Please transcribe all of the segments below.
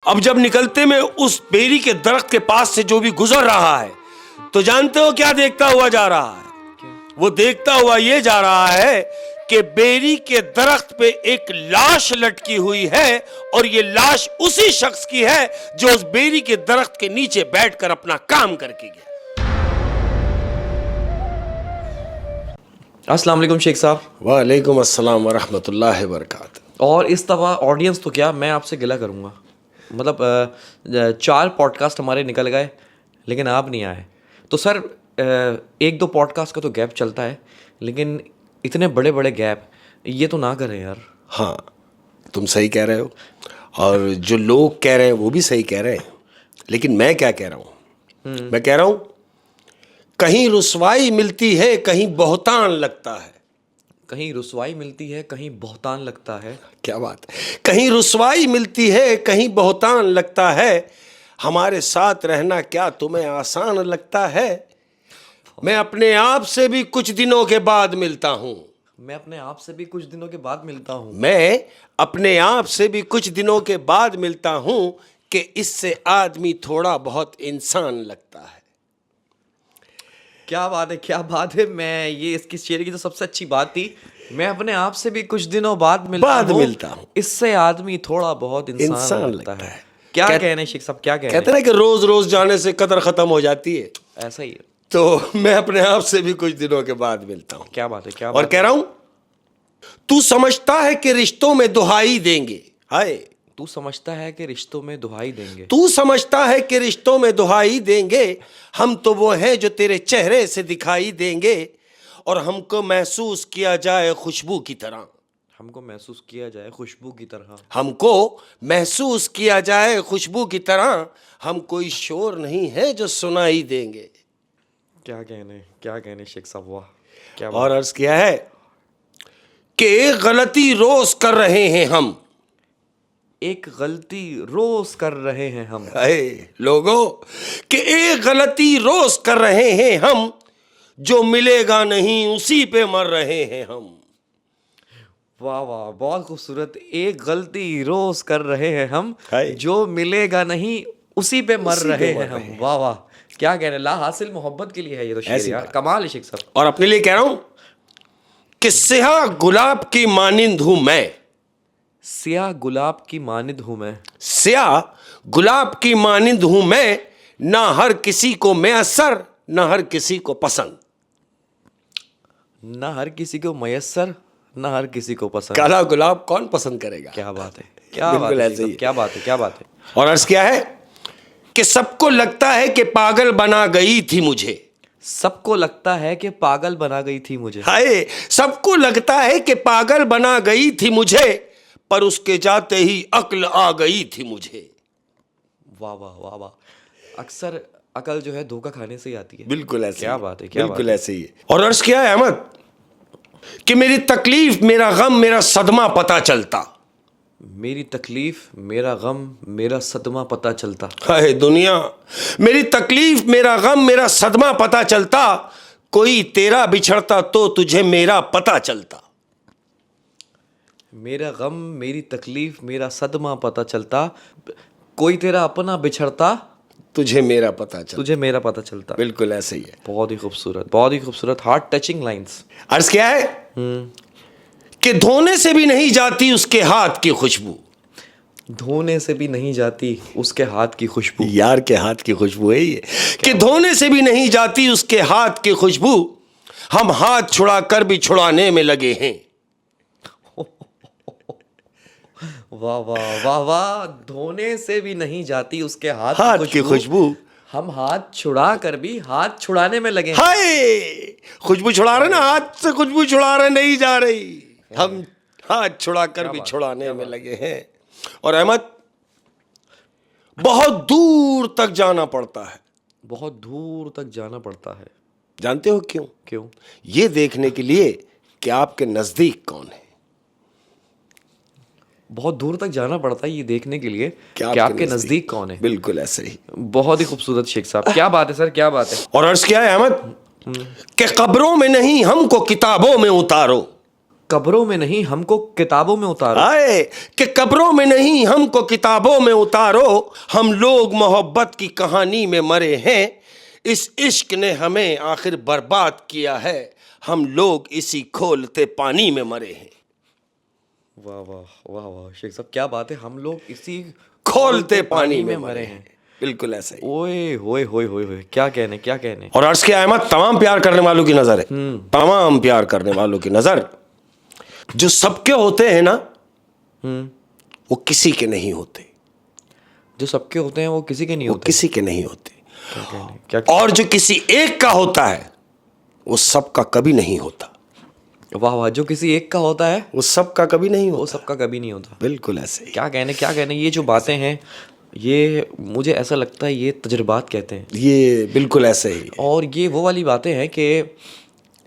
अब जब निकलते में उस बेरी के दरख्त के पास से जो भी गुजर रहा है, तो जानते हो क्या देखता हुआ जा रहा है? वो देखता हुआ ये जा रहा है कि बेरी के दरख्त पे एक लाश लटकी हुई है, और ये लाश उसी शख्स की है जो उस बेरी के दरख्त के नीचे बैठकर अपना काम करके गया। अस्सलाम वालेकुम शेख साहब। वालेकुम अस्सलाम व रहमतुल्लाहि व बरकातहू। और इस दफ़ा ऑडियंस तो क्या, मैं आपसे गिला करूँगा। मतलब 4 पॉडकास्ट हमारे निकल गए लेकिन आप नहीं आए। तो सर 1-2 पॉडकास्ट का तो गैप चलता है, लेकिन इतने बड़े बड़े गैप ये तो ना करें यार। हाँ, तुम सही कह रहे हो, और जो लोग कह रहे हैं वो भी सही कह रहे हैं। लेकिन मैं क्या कह रहा हूँ? मैं कह रहा हूँ कहीं रुसवाई मिलती है, कहीं बहतान लगता है। कहीं रुसवाई मिलती है, कहीं बहतान लगता है। क्या बात है। कहीं रुसवाई मिलती है, कहीं बहतान लगता है। हमारे साथ रहना क्या तुम्हें आसान लगता है? मैं अपने आप से भी कुछ दिनों के बाद मिलता हूँ। मैं अपने आप से भी कुछ दिनों के बाद मिलता हूँ। मैं अपने आप से भी कुछ दिनों के बाद मिलता हूँ कि इससे आदमी थोड़ा बहुत इंसान लगता है। क्या बात है, क्या बात है। मैं ये इसकी शेर की तो सबसे अच्छी बात थी, मैं अपने आप से भी कुछ दिनों बाद मिलता हूँ, इससे आदमी थोड़ा बहुत इंसान लगता है। क्या कहने शेख साहब, क्या कहते हैं कि रोज रोज जाने से कदर खत्म हो जाती है। ऐसा ही है। तो मैं अपने आप से भी कुछ दिनों के बाद मिलता हूँ। क्या बात है, क्या और बात कह रहा हूँ तू समझता है कि रिश्तों में दुहाई देंगे। हाय, तू समझता है कि रिश्तों में दुहाई देंगे। तू समझता है कि रिश्तों में दुहाई देंगे। हम तो वो हैं जो तेरे चेहरे से दिखाई देंगे, और हमको महसूस किया जाए खुशबू की तरह। हमको महसूस किया जाए खुशबू की तरह। हमको महसूस किया जाए खुशबू की तरह। हम कोई शोर नहीं है जो सुनाई देंगे। क्या कहने शेख साहब, वाह क्या और अर्ज किया है कि एक गलती रोज कर रहे हैं हम। एक गलती रोज कर रहे हैं हम। लोगों, कि एक गलती रोज कर रहे हैं हम, जो मिलेगा नहीं उसी पे मर रहे हैं हम। वाह वाह, बहुत खूबसूरत। एक गलती रोज कर रहे हैं हम, जो मिलेगा नहीं उसी पे मर रहे हैं हम। वाह वाह, क्या कह रहे हैं। ला हासिल मोहब्बत के लिए है ये तो शेर यार, कमाल है शेख साहब। और अपने लिए कह रहा हूं कि स्याह गुलाब की मानिंद हूं मैं। स्याह गुलाब की मानिंद हूं मैं। स्याह गुलाब की मानिंद हूं मैं, ना हर किसी को मैसर, ना हर किसी को पसंद। ना हर किसी को मैसर, ना हर किसी को पसंद। काला गुलाब कौन पसंद करेगा? क्या बात है, क्या बात है, क्या बात है, क्या बात है। और अर्ज क्या है कि सबको लगता है कि पागल बना गई थी मुझे। सबको लगता है कि पागल बना गई थी मुझे। हाय, सबको लगता है कि पागल बना गई थी मुझे, पर उसके जाते ही अक्ल आ गई थी मुझे। वाह वाह वाह वाह। अक्सर अकल जो है धोखा खाने से ही आती है। बिल्कुल ऐसे। क्या बात है, क्या बिल्कुल ऐसे ही है। और अर्ज किया है अहमद कि मेरी तकलीफ मेरा गम मेरा सदमा पता चलता। मेरी तकलीफ मेरा गम मेरा सदमा पता चलता। हाय दुनिया, मेरी तकलीफ मेरा गम मेरा सदमा पता चलता। कोई तेरा बिछड़ता तो तुझे मेरा पता चलता। मेरा गम मेरी तकलीफ मेरा सदमा पता चलता। कोई तेरा अपना बिछड़ता तुझे मेरा पता चलता। तुझे मेरा पता चलता। बिल्कुल ऐसे ही है। बहुत ही खूबसूरत, बहुत ही खूबसूरत, हार्ट टचिंग लाइंस। अर्ज क्या है कि धोने से भी नहीं जाती उसके हाथ की खुशबू। धोने से भी नहीं जाती उसके हाथ की खुशबू। यार के हाथ की खुशबू है ये, कि धोने से भी नहीं जाती उसके हाथ की खुशबू। हम हाथ छुड़ा कर भी छुड़ाने में लगे हैं। वाह वाह वाह वाह। धोने से भी नहीं जाती उसके हाथ की खुशबू। हम हाथ छुड़ा कर भी हाथ छुड़ाने में लगे। हाय, खुशबू छुड़ा रहे ना, हाथ से खुशबू छुड़ा रहे, नहीं जा रही। हम हाथ छुड़ा कर भी छुड़ाने में लगे हैं। और अहमद, बहुत दूर तक जाना पड़ता है। बहुत दूर तक जाना पड़ता है। जानते हो क्यों? क्यों? ये देखने के लिए कि आपके नजदीक कौन है। बहुत दूर तक जाना पड़ता है ये देखने के लिए कि आपके नजदीक कौन है। बिल्कुल ऐसे ही। बहुत ही खूबसूरत शेख साहब, क्या बात है सर, क्या बात है। और अर्ज क्या है अहमद कि कब्रों में नहीं हमको किताबों में उतारो। कब्रों में नहीं हमको किताबों में उतारो। आए कि कब्रों में नहीं हमको किताबों में उतारो, हम लोग मोहब्बत की कहानी में मरे हैं, इस इश्क ने हमें आखिर बर्बाद किया है, हम लोग इसी खोलते पानी में मरे हैं। वाह वाह वाह वाह शेख साहब, क्या बात है, हम लोग इसी खोलते पानी में मरे हैं। बिल्कुल ऐसे ही। ओए होए होए होए होए, क्या कहने क्या कहने। और अर्ज किया अहमद, तमाम प्यार करने वालों की नजर है, तमाम प्यार करने वालों की नजर, जो सबके होते हैं ना वो किसी के नहीं होते। जो सबके होते हैं वो किसी के नहीं वो होते। किसी के नहीं होते। क्या कहने क्या। और जो किसी एक का होता है वो सबका कभी नहीं होता। वाह वाह, जो किसी एक का होता है वो सबका कभी नहीं वो होता। सबका कभी नहीं होता। बिल्कुल ऐसे ही। क्या कहने, ये जो बातें हैं ये मुझे ऐसा लगता है ये तजुर्बात कहते हैं। ये बिल्कुल ऐसे ही। और ये वो वाली बातें हैं कि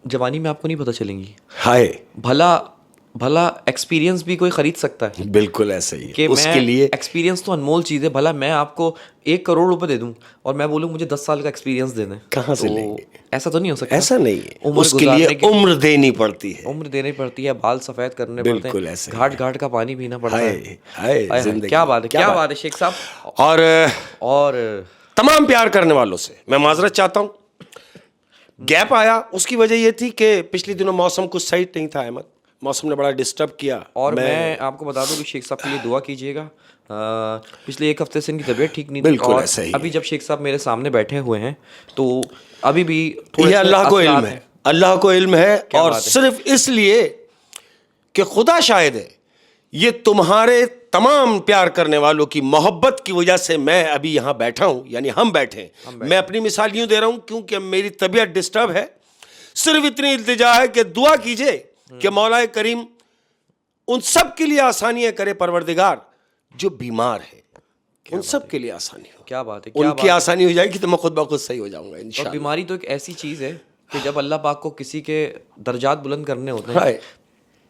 जवानी में आपको नहीं पता चलेंगी। हाय भला भला एक्सपीरियंस भी कोई खरीद सकता है बिल्कुल ऐसे ही। कि उसके मैं लिए एक्सपीरियंस तो अनमोल चीज़ है। भला मैं आपको 1 करोड़ रुपए दे दूं और मैं बोलूं मुझे 10 साल का एक्सपीरियंस दे दें, कहाँ से तो लेंगे? ऐसा तो नहीं हो सकता। ऐसा नहीं है। उम्र उसके गुजारने लिए की उम्र देनी पड़ती है। उम्र देनी पड़ती है, बाल सफेद करने पड़ते बिल्कुल हैं, ऐसे ही घाट घाट का पानी पीना पड़ता हाय है। हाय हाय हाय, जिंदगी। क्या बात है, क्या बात है शेख साहब। और और तमाम प्यार करने वालों से मैं माजरत चाहता हूँ, गैप आया उसकी वजह ये थी कि पिछले दिनों मौसम कुछ सही नहीं था अहमद, मौसम ने बड़ा डिस्टर्ब किया। मैं आपको बता दूं कि शेख साहब के लिए दुआ कीजिएगा। पिछले 1 हफ्ते से इनकी तबीयत ठीक नहीं थी बिल्कुल और ऐसा ही। अभी जब शेख साहब मेरे सामने बैठे हुए हैं तो अभी भी ये से अल्लाह को असरात इल्म हैं। है, अल्लाह को इल्म है। और बात है। सिर्फ इसलिए कि खुदा शायद है, ये तुम्हारे तमाम प्यार करने वालों की मोहब्बत की वजह से मैं अभी यहाँ बैठा हूँ, यानी हम बैठे हैं। मैं अपनी मिसाल यूं दे रहा हूँ क्योंकि मेरी तबीयत डिस्टर्ब है। सिर्फ इतनी इल्तिजा है कि दुआ कीजिए कि मौलाए करीम उन सब के लिए आसानियां करे परवरदिगार जो बीमार है, उन सब के लिए आसानी हो। क्या बात है, क्या उनकी आसानी हो जाएगी तो मैं खुद ब खुद सही हो जाऊंगा और इंशाल्लाह। बीमारी तो एक ऐसी चीज है कि जब अल्लाह पाक को किसी के दर्जात बुलंद करने होते हैं हाय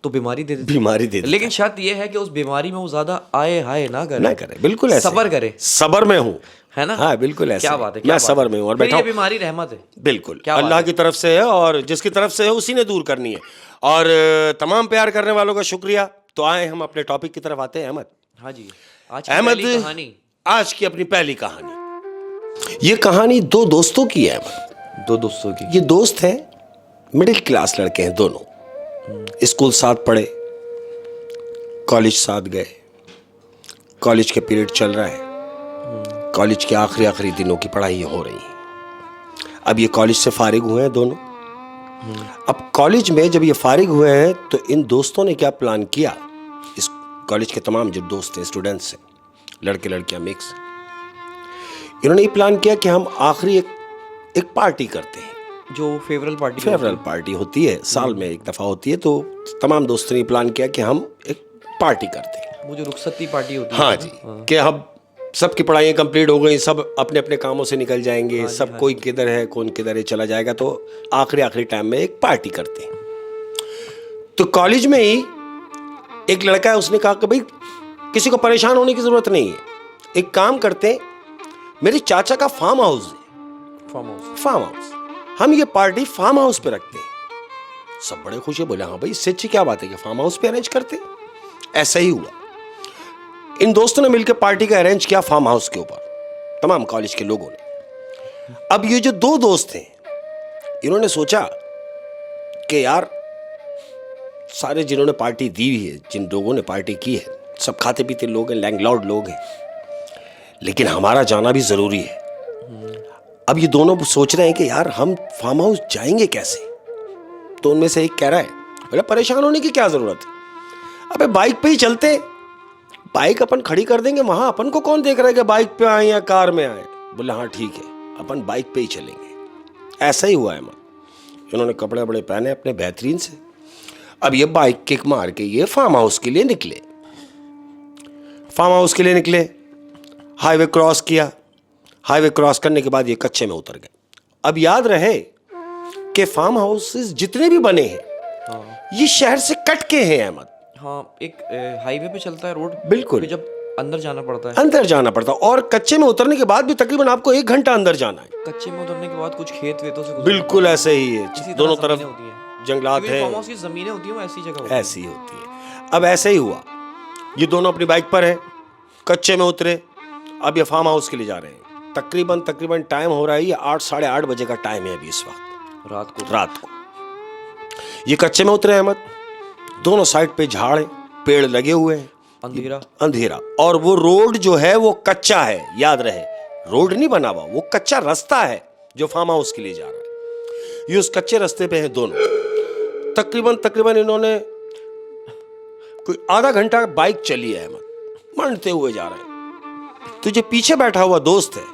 तो बीमारी दे देती बीमारी दे है। लेकिन शर्त यह है कि उस बीमारी में वो ज्यादा आए हाय ना करे, ना करे। बिल्कुल ऐसे सबर करे। सबर में हूँ, है ना। हाँ बिल्कुल ऐसे। क्या बात है, मैं सबर में हूँ और फिर बैठा ये हूँ। बीमारी रहमत है। बिल्कुल क्या बात अल्लाह है। की तरफ से है और जिसकी तरफ से है उसी ने दूर करनी है। और तमाम प्यार करने वालों का शुक्रिया। तो आए हम अपने टॉपिक की तरफ आते हैं अहमद। हाँ जी, आज की अहमद पहली कहानी। आज की अपनी पहली कहानी, ये कहानी 2 दोस्तों की है अहमद। 2 दोस्तों की। ये दोस्त हैं, मिडिल क्लास लड़के हैं दोनों, स्कूल साथ पढ़े, कॉलेज साथ गए, कॉलेज के पीरियड चल रहा है, कॉलेज के आखिरी दिनों की पढ़ाई हो रही है। अब ये कॉलेज से फारिग हुए हैं दोनों। अब कॉलेज में जब ये फारिग हुए हैं तो इन दोस्तों ने क्या प्लान किया, इस कॉलेज के तमाम जो दोस्त हैं, स्टूडेंट्स हैं, लड़के लड़कियां मिक्स, इन्होंने ये प्लान किया कि हम आखिरी एक पार्टी करते हैं। जो फेवरल पार्टी होती है, साल में एक दफ़ा होती है। तो तमाम दोस्तों ने प्लान किया कि हम एक पार्टी करते हैं। वो जो रुखसती पार्टी होती है। हाँ जी, कि हम सबकी पढ़ाइयाँ कंप्लीट हो गई, सब अपने अपने कामों से निकल जाएंगे, सब कोई किधर है कौन किधर है चला जाएगा, तो आखिरी टाइम में एक पार्टी करते हैं। तो कॉलेज में ही एक लड़का है, उसने कहा कि भाई किसी को परेशान होने की ज़रूरत नहीं है, एक काम करते हैं, मेरे चाचा का फार्म हाउस है, फार्म हाउस, हम ये पार्टी फार्म हाउस पे रखते हैं। सब बड़े खुश है, बोले हाँ भाई इससे अच्छी क्या बात है कि फार्म हाउस पे अरेंज करते। ऐसा ही हुआ, इन दोस्तों ने मिलकर पार्टी का अरेंज किया फार्म हाउस के ऊपर, तमाम कॉलेज के लोगों ने। अब ये जो 2 दोस्त हैं, इन्होंने सोचा कि यार सारे जिन्होंने पार्टी दी हुई है, जिन लोगों ने पार्टी की है, सब खाते पीते लोग हैं, लैंडलॉर्ड लोग हैं, लेकिन हमारा जाना भी जरूरी है। अब ये दोनों सोच रहे हैं कि यार हम फार्म हाउस जाएंगे कैसे। तो उनमें से एक कह रहा है, बोले परेशान होने की क्या जरूरत है, अबे बाइक पे ही चलते, बाइक अपन खड़ी कर देंगे वहां, अपन को कौन देख रहा है कि बाइक पे आए या कार में आए। बोले हाँ ठीक है, अपन बाइक पे ही चलेंगे। ऐसा ही हुआ है मां, इन्होंने कपड़े बड़े पहने अपने बेहतरीन से। अब ये बाइक किक मार के ये फार्म हाउस के लिए निकले। फार्म हाउस के लिए निकले, हाईवे क्रॉस किया, हाईवे क्रॉस करने के बाद ये कच्चे में उतर गए। अब याद रहे कि फार्म हाउसेस जितने भी बने हैं ये शहर से कट के हैं अहमद। हाँ, एक हाईवे पे चलता है रोड, बिल्कुल, फिर जब अंदर जाना पड़ता है, अंदर जाना पड़ता है, और कच्चे में उतरने के बाद भी तकरीबन आपको 1 घंटा अंदर जाना है। कच्चे में उतरने के बाद कुछ खेत वेतों से बिल्कुल ऐसे ही है, दोनों तरफ होती है। जंगलात फार्म हैं, हाउस की जमीनें होती हैं वो ऐसी जगह होती ऐसी होती है। अब ऐसे ही हुआ, ये दोनों अपनी बाइक पर हैं, कच्चे में उतरे, अब ये फार्म हाउस के लिए जा रहे हैं। तकरीबन टाइम हो रहा है, ये 8 साढ़े 8 बजे का टाइम है अभी इस वक्त, रात को। ये कच्चे में उतरे अहमद, दोनों साइड पे झाड़ है, पेड़ लगे हुए हैं, अंधेरा, और वो रोड जो है वो कच्चा है, याद रहे, रोड नहीं बना हुआ, वो कच्चा रास्ता है जो फार्म हाउस के लिए जा रहा है। ये उस कच्चे रास्ते पे हैं दोनों। तकरीबन इन्होंने कोई आधा घंटा बाइक चली है अहमद, मंडते हुए जा रहे हैं। तो जो पीछे बैठा हुआ दोस्त है,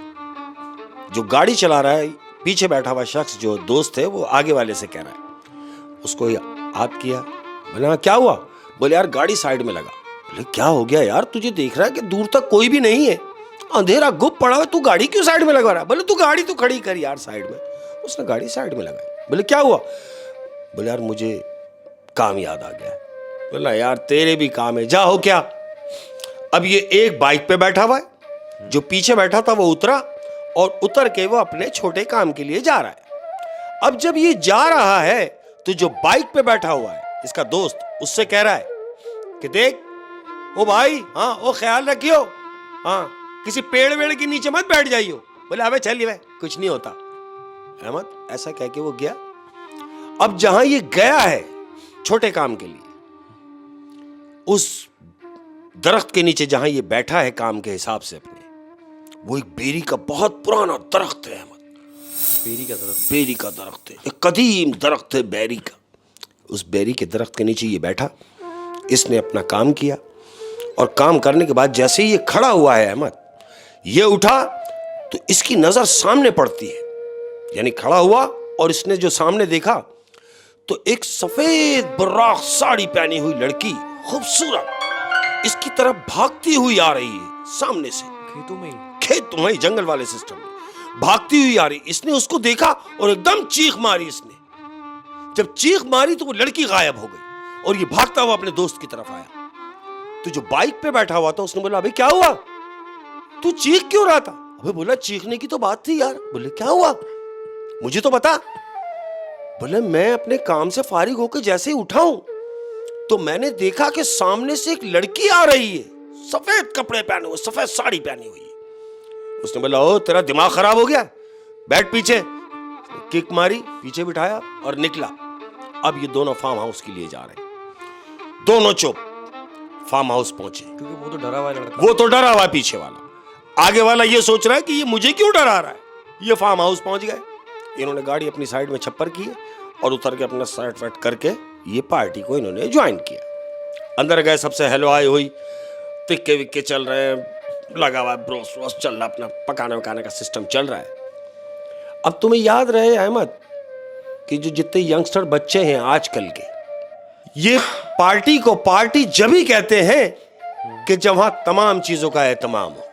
जो गाड़ी चला रहा है, पीछे बैठा हुआ शख्स जो दोस्त है, वो आगे वाले से कह रहा है, उसको हाथ किया, बोला क्या हुआ? बोले यार गाड़ी साइड में लगा। बोले क्या हो गया यार, तुझे देख रहा है कि दूर तक कोई भी नहीं है, अंधेरा गुप पड़ा हुआ, तू गाड़ी क्यों साइड में लगा रहा है? बोले तू गाड़ी तो खड़ी कर यार साइड में। उसने गाड़ी साइड में लगाई। बोले क्या हुआ? बोले यार मुझे काम याद आ गया। बोला यार तेरे भी काम है, जा हो क्या। अब ये एक बाइक पे बैठा हुआ है, जो पीछे बैठा था वो उतरा, और उतर के वो अपने छोटे काम के लिए जा रहा है। अब जब ये जा रहा है तो जो बाइक पे बैठा हुआ है इसका दोस्त, उससे कह रहा है कि देख ओ भाई, हाँ वो ख्याल रखियो, हाँ किसी पेड़ वेड़ के नीचे मत बैठ जाइयो। बोले अबे चलिए भाई, कुछ नहीं होता। अहमद ऐसा कह के वो गया। अब जहां ये गया है छोटे काम के लिए, उस दरख्त के नीचे जहां ये बैठा है काम के हिसाब से अपने, वो एक बेरी का बहुत पुराना दरख्त है अहमद। बेरी का दरख्त है, एक कदीम दरख्त है बेरी का। उस बेरी के दरख्त के नीचे ये बैठा, इसने अपना काम किया, और काम करने के बाद जैसे ही ये खड़ा हुआ है अहमद, ये उठा तो इसकी नजर सामने पड़ती है, यानी खड़ा हुआ और इसने जो सामने देखा तो एक सफेद बर्राक साड़ी पहनी हुई लड़की, खूबसूरत, इसकी तरफ भागती हुई आ रही है सामने से, खेतों में जंगल वाले सिस्टम में भागती हुई आ रही। इसने उसको देखा और एकदम चीख मारी इसने। जब चीख मारी तो वो लड़की गायब हो गई, और ये भागता हुआ अपने दोस्त की तरफ आया। तो जो बाइक पे बैठा हुआ था उसने बोला अबे क्या हुआ, तू चीख क्यों रहा था? अबे बोला चीखने की तो बात थी यार। बोले क्या हुआ, मुझे तो बता। बोले मैं अपने काम से फारिग होकर जैसे ही उठाऊं तो मैंने देखा कि सामने से एक लड़की आ रही है, सफेद कपड़े पहने हुए, सफेद साड़ी पहनी हुई है। उसने बोला ओ तेरा दिमाग खराब हो गया, बैठ पीछे। किक मारी, पीछे बिठाया और निकला। अब ये दोनों फार्म हाउस के लिए जा रहे हैं। दोनों चुप फार्म हाउस पहुंचे, क्योंकि वो तो डरा हुआ है लड़का। वो तो डरा हुआ है पीछे वाला। आगे वाला ये सोच रहा है कि ये मुझे क्यों डरा रहा है। ये फार्म हाउस पहुंच गए, इन्होंने गाड़ी अपनी साइड में छप्पर की और उतर के अपना शर्ट वर्ट करके ये पार्टी को इन्होंने ज्वाइन किया। अंदर गए, सबसे हेलो हाय हुई, टिक्के विक्के चल रहे हैं, लगा हुआ ब्रोस व्रोस चल रहा, अपना पकाने वकाने का सिस्टम चल रहा है। अब तुम्हें याद रहे अहमद कि जो जितने यंगस्टर बच्चे हैं आजकल के, ये पार्टी को पार्टी जब ही कहते हैं कि जब वहां तमाम चीजों का एहतमाम हो,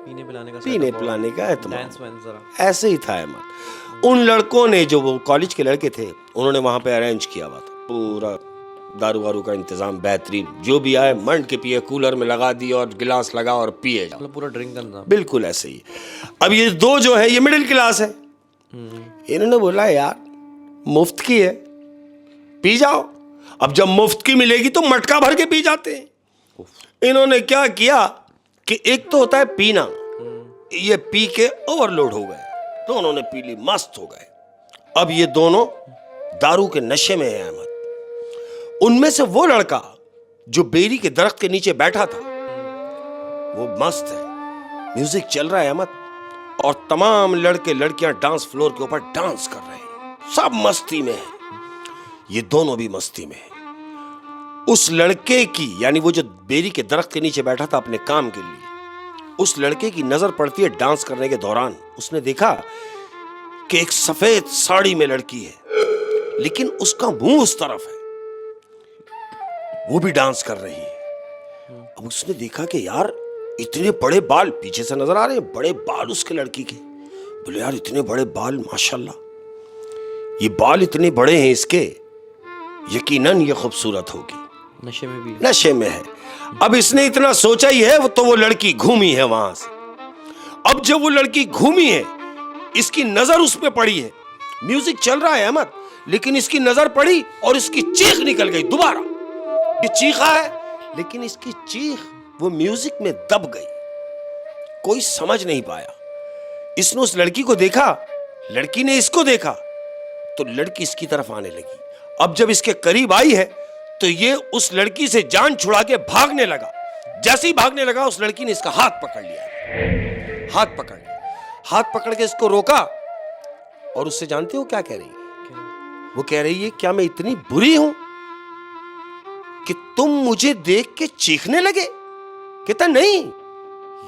पीने पिलाने का एहतमाम। ऐसे ही था अहमद। उन लड़कों ने, जो वो कॉलेज के लड़के थे, उन्होंने वहां पे अरेंज किया हुआ था पूरा दारू वारू का इंतजाम बेहतरीन। जो भी आए मंड के पिए, कूलर में लगा दिया और गिलास लगा और पिए जाओ, पूरा ड्रिंक करना। बिल्कुल ऐसे ही। अब ये दो जो है ये मिडिल क्लास है, इन्होंने बोला यार मुफ्त की है, पी जाओ। अब जब मुफ्त की मिलेगी तो मटका भर के पी जाते हैं। इन्होंने क्या किया कि एक तो होता है पीना, ये पी के ओवरलोड हो गए, तो उन्होंने पी ली, मस्त हो गए। अब ये दोनों दारू के नशे में है अहमद। उनमें से वो लड़का जो बेरी के दरख्त के नीचे बैठा था वो मस्त है, म्यूजिक चल रहा है अहमद, और तमाम लड़के लड़कियां डांस फ्लोर के ऊपर डांस कर रहे हैं, सब मस्ती में है। ये दोनों भी मस्ती में है। उस लड़के की, यानी वो जो बेरी के दरख्त के नीचे बैठा था अपने काम के लिए, उस लड़के की नजर पड़ती है डांस करने के दौरान। उसने देखा कि एक सफेद साड़ी में लड़की है, लेकिन उसका मुंह उस तरफ है, वो भी डांस कर रही है। अब उसने देखा कि यार इतने बड़े बाल पीछे से नजर आ रहे हैं, बड़े बाल उसके लड़की के। बोले यार इतने बड़े बाल, माशाल्लाह, ये बाल इतने बड़े हैं इसके, यकीनन ये खूबसूरत होगी। नशे में भी, नशे में है। अब इसने इतना सोचा ही है, तो वो लड़की घूमी है वहां से। अब जब वो लड़की घूमी है, इसकी नजर उस पे पड़ी है, म्यूजिक चल रहा है अहमद, लेकिन इसकी नजर पड़ी और इसकी चीख निकल गई दोबारा। ये चीखा है, लेकिन इसकी चीख वो म्यूजिक में दब गई। कोई समझ नहीं पाया। इसने उस लड़की को देखा, लड़की ने इसको देखा, तो लड़की इसकी तरफ आने लगी। अब जब इसके करीब आई है तो ये उस लड़की से जान छुड़ा के भागने लगा। जैसे ही भागने लगा, उस लड़की ने इसका हाथ पकड़ लिया। हाथ पकड़ लिया, हाथ पकड़ के इसको रोका और उससे जानते हो क्या कह रही है? वो कह रही है, क्या मैं इतनी बुरी हूं कि तुम मुझे देख के चीखने लगे? कहता नहीं,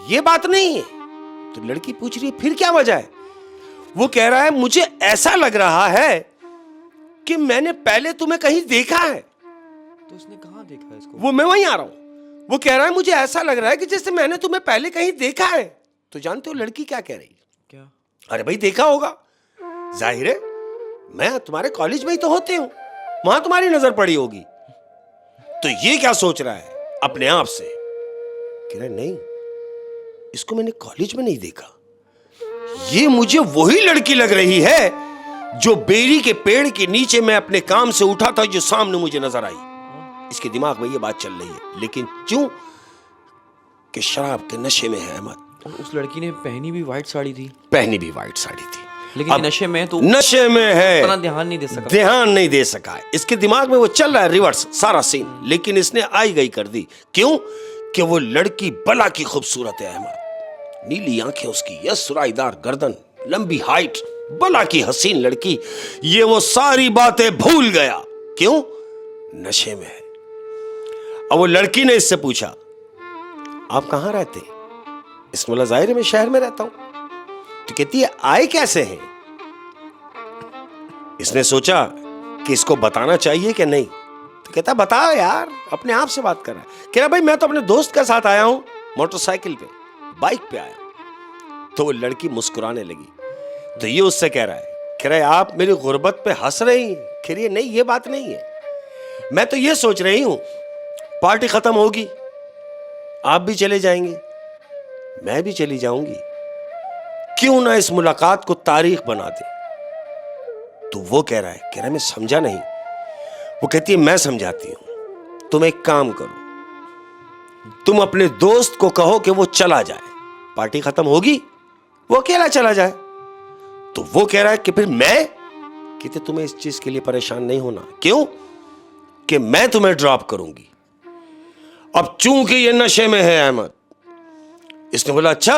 ये बात नहीं है। तो लड़की पूछ रही है, फिर क्या वजह है? वो कह रहा है, मुझे ऐसा लग रहा है कि मैंने पहले तुम्हें कहीं देखा है। तो उसने कहाँ देखा इसको? वो मैं वहीं आ रहा हूं। वो कह रहा है, मुझे ऐसा लग रहा है कि जैसे मैंने तुम्हें पहले कहीं देखा है। तो जानते हो लड़की क्या कह रही है? क्या? अरे भाई देखा होगा, जाहिर है मैं तुम्हारे कॉलेज में ही तो होती हूं, वहां तुम्हारी नजर पड़ी होगी। तो ये क्या सोच रहा है अपने आप से? कह रहा है, नहीं, इसको मैंने कॉलेज में नहीं देखा। ये मुझे वही लड़की लग रही है जो बेरी के पेड़ के नीचे मैं अपने काम से उठा था, जो सामने मुझे नजर आई। इसके दिमाग में ये बात चल रही है, लेकिन क्यों? कि शराब के नशे में है अहमद। और उस लड़की ने पहनी भी वाइट साड़ी थी। पहनी भी वाइट साड़ी थी, लेकिन नशे में तो नशे में है, इतना ध्यान नहीं दे सका। ध्यान नहीं दे सका है। इसके दिमाग में वो चल रहा है रिवर्स सारा सीन, लेकिन इसने आई गई कर दी। क्यों? कि वो लड़की बला की खूबसूरत है अहमद। नीली आंखें उसकी, यह सुराईदार गर्दन, लंबी हाइट, बला की हसीन लड़की। ये वो सारी बातें भूल गया। क्यों? नशे में है। अब वो लड़की ने इससे पूछा, आप कहां रहते? इसने बोला, जाहिर है मैं शहर में रहता हूं। तो कहती है, आए कैसे हैं? इसने सोचा कि इसको बताना चाहिए कि नहीं। तो कहता, बताओ यार, अपने आप से बात कर रहा है। कह रहा, भाई मैं तो अपने दोस्त के साथ आया हूं, मोटरसाइकिल पे, बाइक पे आया। तो वो लड़की मुस्कुराने लगी। तो ये उससे कह रहा है, आप मेरी गुर्बत पे हंस रही हैं? कह रही है, नहीं ये बात नहीं है, मैं तो ये सोच रही हूं पार्टी खत्म होगी, आप भी चले जाएंगे, मैं भी चली जाऊंगी, क्यों ना इस मुलाकात को तारीख बना दे। तो वो कह रहा है, मैं समझा नहीं। वो कहती है, मैं समझाती हूं, तुम एक काम करो, तुम अपने दोस्त को कहो कि वो चला जाए, पार्टी खत्म होगी, वो अकेला चला जाए। तो वो कह रहा है कि फिर मैं? कहते, तुम्हें इस चीज के लिए परेशान नहीं होना। क्यों? कि मैं तुम्हें ड्रॉप करूंगी। अब चूंकि ये नशे में है अहमद, इसने बोला, अच्छा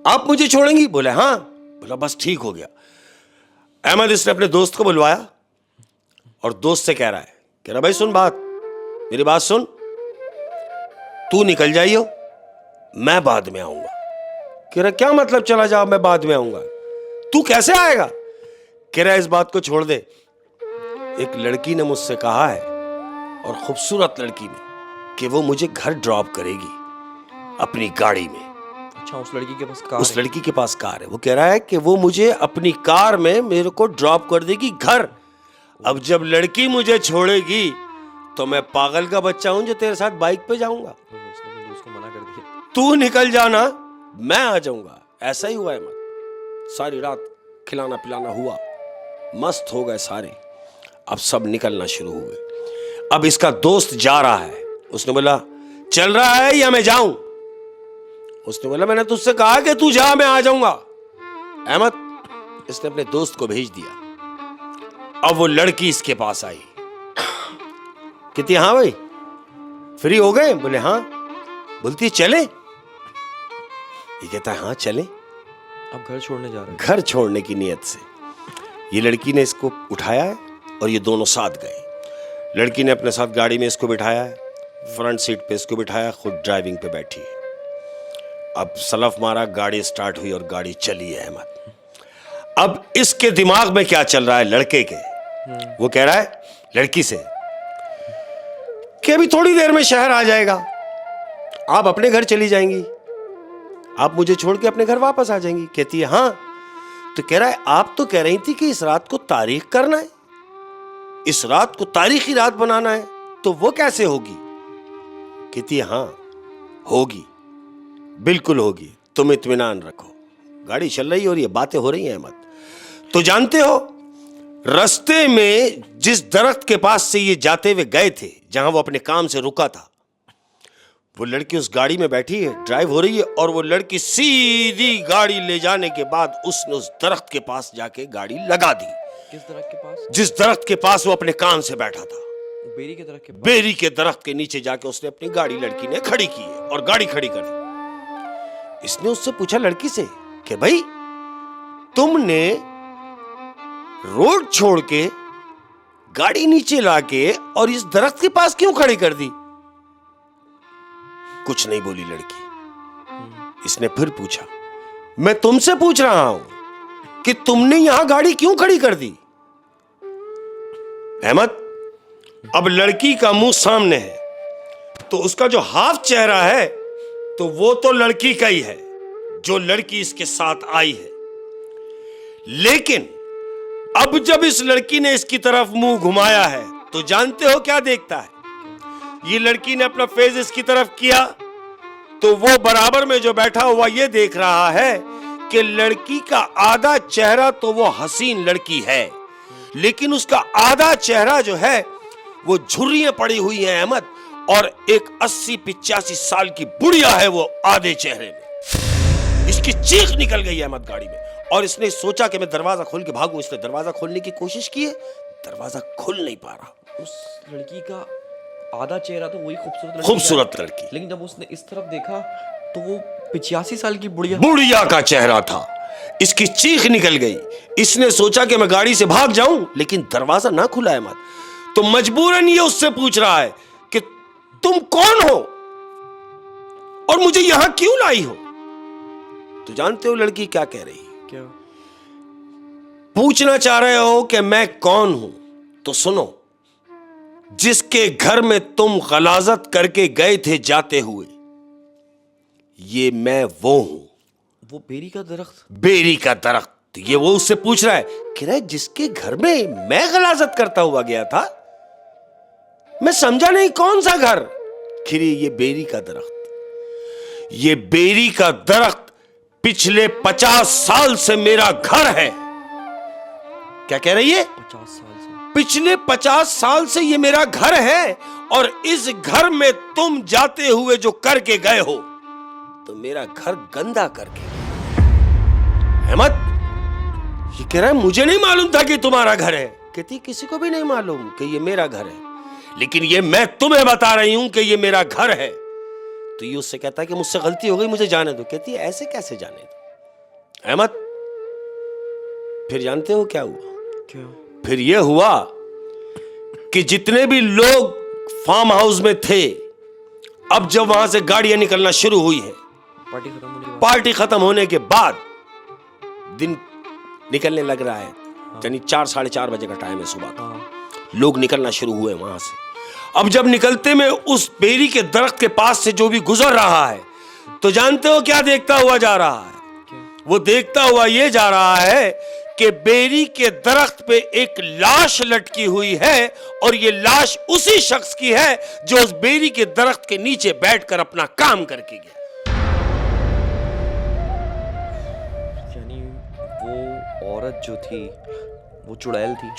आप मुझे छोड़ेंगी? बोले हाँ। बोला बस ठीक हो गया। अहमद इसने अपने दोस्त को बुलवाया और दोस्त से कह रहा भाई सुन बात, मेरी बात सुन, तू निकल जाइयो, मैं बाद में आऊंगा। कह रहा, क्या मतलब चला जाओ मैं बाद में आऊंगा? तू कैसे आएगा? कह रहा, इस बात को छोड़ दे, एक लड़की ने मुझसे कहा है, और खूबसूरत लड़की ने, कि वो मुझे घर ड्रॉप करेगी अपनी गाड़ी में। अच्छा, उस लड़की के पास कार उस लड़की के पास कार है। वो कह रहा है कि वो मुझे अपनी कार में मेरे को ड्रॉप कर देगी घर। अब जब लड़की मुझे छोड़ेगी तो मैं पागल का बच्चा हूं जो तेरे साथ बाइक पे जाऊंगा। उसने अपने दोस्त को मना कर दिया। तू निकल जाना, मैं आ जाऊंगा। ऐसा ही हुआ अहमद। सारी रात खिलाना पिलाना हुआ, मस्त हो गए सारे। अब सब निकलना शुरू हुए। अब इसका दोस्त जा रहा है। उसने बोला, चल रहा है या मैं जाऊं? उसने बोला, मैंने तुझसे कहा कि तू जा, मैं आ जाऊंगा। अहमद इसने अपने दोस्त को भेज दिया। अब वो लड़की इसके पास आई, कहती, हाँ भाई फ्री हो गए? बोले हाँ। बोलती, चले? ये कहता है, हाँ चले। अब घर छोड़ने जा रहे हैं। घर छोड़ने की नीयत से ये लड़की ने इसको उठाया है और ये दोनों साथ गए। लड़की ने अपने साथ गाड़ी में इसको बिठाया है, फ्रंट सीट पे इसको बिठाया, खुद ड्राइविंग पे बैठी है। अब सलफ मारा, गाड़ी स्टार्ट हुई और गाड़ी चली है अहमद। अब इसके दिमाग में क्या चल रहा है लड़के के? वो कह रहा है लड़की से कि अभी थोड़ी देर में शहर आ जाएगा, आप अपने घर चली जाएंगी, आप मुझे छोड़ के अपने घर वापस आ जाएंगी। कहती है हाँ। तो कह रहा है, आप तो कह रही थी कि इस रात को तारीख करना है, इस रात को तारीखी रात बनाना है, तो वो कैसे होगी? कहती है हाँ होगी, बिल्कुल होगी, तुम इत्मीनान रखो। गाड़ी चल रही है और ये बातें हो रही हैं अहमद। तो जानते हो रास्ते में जिस दरख्त के पास से ये जाते हुए गए थे, जहां वो अपने काम से रुका था, वो लड़की उस गाड़ी में बैठी है, ड्राइव हो रही है, और वो लड़की सीधी गाड़ी ले जाने के बाद उसने उस दरख्त के पास जाके गाड़ी लगा दी। किस दरख्त के पास? जिस दरख्त के पास वो अपने काम से बैठा था, बेरी के दरख्त के पास। बेरी के दरख्त के नीचे जाके उसने अपनी गाड़ी लड़की ने खड़ी की है और गाड़ी खड़ी कर दी। इसने उससे पूछा लड़की से कि भाई तुमने रोड छोड़ के गाड़ी नीचे लाके और इस दरख्त के पास क्यों खड़ी कर दी? कुछ नहीं बोली लड़की। इसने फिर पूछा, मैं तुमसे पूछ रहा हूं कि तुमने यहां गाड़ी क्यों खड़ी कर दी? अहमद, अब लड़की का मुंह सामने है, तो उसका जो हाफ चेहरा है तो वो तो लड़की का ही है, जो लड़की इसके साथ आई है। लेकिन अब जब इस लड़की ने इसकी तरफ मुंह घुमाया है तो जानते हो क्या देखता है? ये लड़की ने अपना फेस इसकी तरफ किया तो वो बराबर में जो बैठा हुआ ये देख रहा है कि लड़की का आधा चेहरा तो वो हसीन लड़की है, लेकिन उसका आधा चेहरा जो है वो झुर्रियां पड़ी हुई हैं अहमद, और एक 80-85 साल की बुढ़िया है वो आधे चेहरे में। इसकी चीख निकल गई अहमद गाड़ी में, और इसने सोचा कि मैं दरवाजा खोल के भागूं। इसने दरवाजा खोलने की कोशिश की है, दरवाजा खुल नहीं पा रहा। उस लड़की का आधा चेहरा तो वही खूबसूरत लड़की, लेकिन जब उसने इस तरफ देखा तो वो 85 साल की बुढ़िया का चेहरा था। इसकी चीख निकल गई। इसने सोचा कि मैं गाड़ी से भाग जाऊं, लेकिन दरवाजा ना खुला है मत, तो मजबूरन ये उससे पूछ रहा है कि तुम कौन हो और मुझे यहां क्यों लाई हो? तो जानते हो लड़की क्या कह रही? क्या पूछना चाह रहे हो कि मैं कौन हूं? तो सुनो, जिसके घर में तुम गलाजत करके गए थे जाते हुए, ये मैं वो हूं। वो बेरी का दरख्त? बेरी का दरख्त। ये वो उससे पूछ रहा है कि जिसके घर में मैं गलाजत करता हुआ गया था, मैं समझा नहीं कौन सा घर। खिरी ये बेरी का दरख्त। ये बेरी का दरख्त पिछले 50 साल से मेरा घर है। क्या कह रही है? 50 साल से। पिछले 50 साल से ये मेरा घर है, और इस घर में तुम जाते हुए जो करके गए हो, तो मेरा घर गंदा करके अहमद। ये कह रहा है मुझे नहीं मालूम था कि तुम्हारा घर है। कहती किसी को भी नहीं मालूम कि ये मेरा घर है, लेकिन ये मैं तुम्हें बता रही हूं कि ये मेरा घर है। तो ये उससे कहता है कि मुझसे गलती हो गई, मुझे जाने दो। कहती है ऐसे कैसे जाने दो अहमद? फिर जानते हो क्या हुआ? क्या? फिर यह हुआ कि जितने भी लोग फार्म हाउस में थे, अब जब वहां से गाड़ियां निकलना शुरू हुई है, पार्टी खत्म होने के बाद दिन निकलने लग रहा है, यानी 4-4:30 बजे का टाइम है सुबह का। लोग निकलना शुरू हुए वहां से। अब जब निकलते में उस बेरी के दरख्त के पास से जो भी गुजर रहा है, तो जानते हो क्या देखता हुआ जा रहा है? वो देखता हुआ ये जा रहा है कि बेरी के दरख्त पे एक लाश लटकी हुई है, और ये लाश उसी शख्स की है जो उस बेरी के दरख्त के नीचे बैठकर अपना काम करके गया। यानी वो औरत जो थी वो चुड़ैल थी।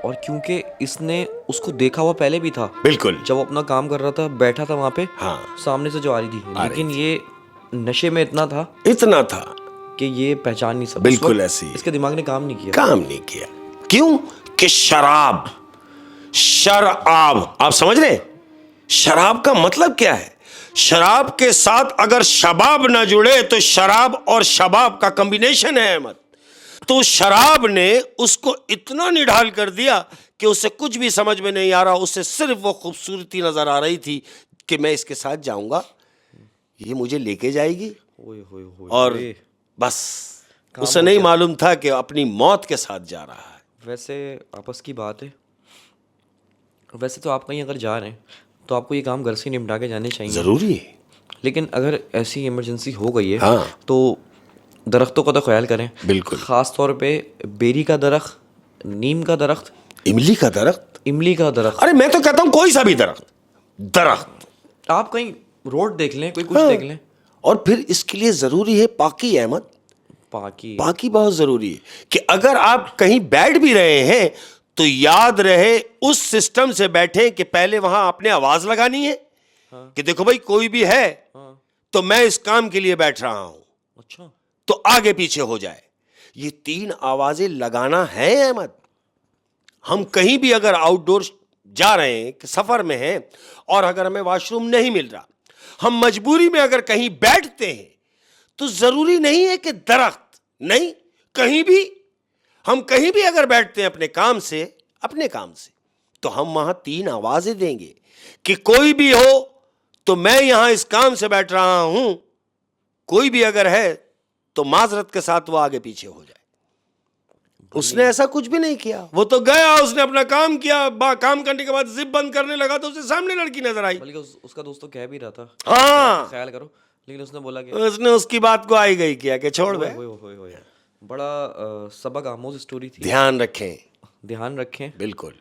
और क्योंकि इसने उसको देखा हुआ पहले भी था, बिल्कुल, जब अपना काम कर रहा था, बैठा था वहां पे, हाँ, सामने से जो आ रही थी, लेकिन ये नशे में इतना था कि ये पहचान नहीं सकता। बिल्कुल ऐसी इसके दिमाग ने काम नहीं किया। क्यों? कि शराब आप समझ रहे? शराब का मतलब क्या है? शराब के साथ अगर शबाब ना जुड़े तो शराब और शबाब का कॉम्बिनेशन है अहमद। तो शराब ने उसको इतना निढाल कर दिया कि उसे कुछ भी समझ में नहीं आ रहा। उसे सिर्फ वो खूबसूरती नजर आ रही थी कि मैं इसके साथ जाऊंगा, ये मुझे लेके जाएगी, और बस उसे नहीं मालूम था कि अपनी मौत के साथ जा रहा है। वैसे आपस की बात है, वैसे तो आप कहीं अगर जा रहे हैं तो आपको ये काम घर से निपटा के जाने चाहिए, जरूरी है। लेकिन अगर ऐसी इमरजेंसी हो गई है, हाँ, तो दरख्तों का तो ख्याल करें। बिल्कुल, खास तौर पे बेरी का दरख्त, नीम का दरख्त, इमली का दरख्त। अरे मैं तो कहता हूँ कोई सा भी दरख्त आप कहीं रोड देख लें, कोई कुछ देख लें। और फिर इसके लिए जरूरी है पाकी अहमद। बाकी बाकी बहुत जरूरी है कि अगर आप कहीं बैठ भी रहे हैं तो याद रहे उस सिस्टम से बैठे कि पहले वहां आपने आवाज लगानी है कि देखो भाई कोई भी है तो मैं इस काम के लिए बैठ रहा हूं, अच्छा तो आगे पीछे हो जाए। ये 3 आवाजें लगाना है अहमद। हम कहीं भी अगर आउटडोर जा रहे हैं कि सफर में हैं और अगर हमें वॉशरूम नहीं मिल रहा, हम मजबूरी में अगर कहीं बैठते हैं तो जरूरी नहीं है कि दरख्त नहीं, कहीं भी हम कहीं भी अगर बैठते हैं अपने काम से तो हम वहां 3 आवाजें देंगे कि कोई भी हो तो मैं यहां इस काम से बैठ रहा हूं, कोई भी अगर है तो माजरत के साथ वो आगे पीछे हो जाए। उसने ऐसा कुछ भी नहीं किया, वो तो गया, उसने अपना काम किया, काम करने के बाद जिप बंद करने लगा तो उसके सामने लड़की नजर आई। बल्कि उसका दोस्त तो कह भी रहा था हाँ, ख्याल करो, लेकिन उसने बोला कि उसने उसकी बात को आई गई किया कि छोड़ दे। बड़ा सबक आमोज स्टोरी थी। ध्यान रखें, ध्यान रखें। बिल्कुल।